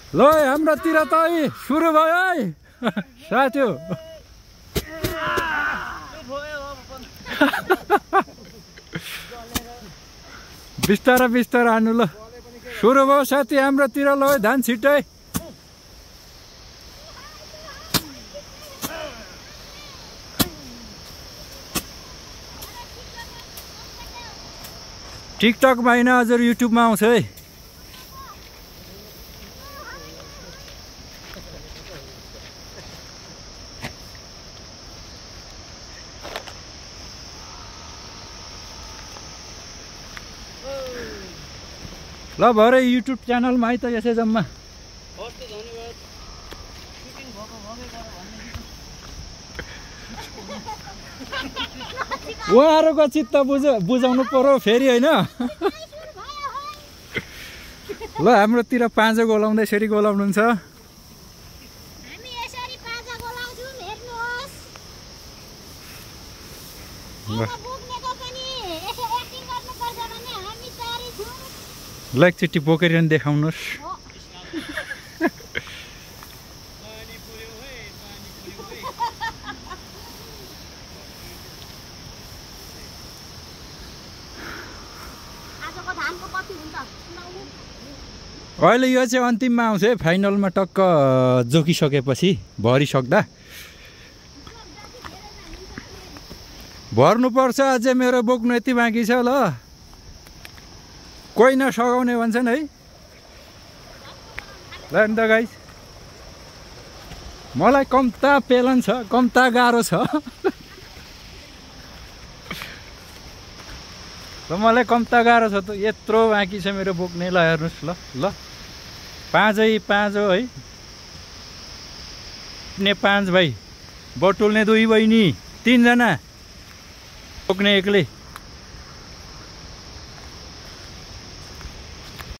ल हाम्रोतिर त सुरु भयो है साथी बिस्तारा बिस्तारा हान्नु ल सुरु भयो साथी हाम्रोतिर ल धान छिट्टै टिकटकमा हैन हजुर युट्युबमा आउँछ है ल भरे युट्युब च्यानलमा है त यसै जम्मा उहाँहरूको चित्त बुझाउनु पर्यो फेरि होइन ल हाम्रोतिर पाँजो गोलाउँदै यसरी गोलाउनुहुन्छ ल एकचोटि बोकेर देखाउनुहोस् अहिले यो चाहिँ अन्तिममा आउँछ है फाइनलमा टक्क जोकिसकेपछि भरिसक्दा भर्नुपर्छ अझै मेरो बोक्नु यति बाँकी छ ल कोही नसघाउने भन्छन् है ल नि त गाइस मलाई कम्ता पेलन छ कम्ता गाह्रो छ ल मलाई कम्ता गाह्रो छ त यत्रो बाँकी छ मेरो बोक्ने ल हेर्नुहोस् ल ल पाँचै हो है ने 5 भाइ बटुल्ने 2 बहिनी 3 जना बोक्ने एक्लै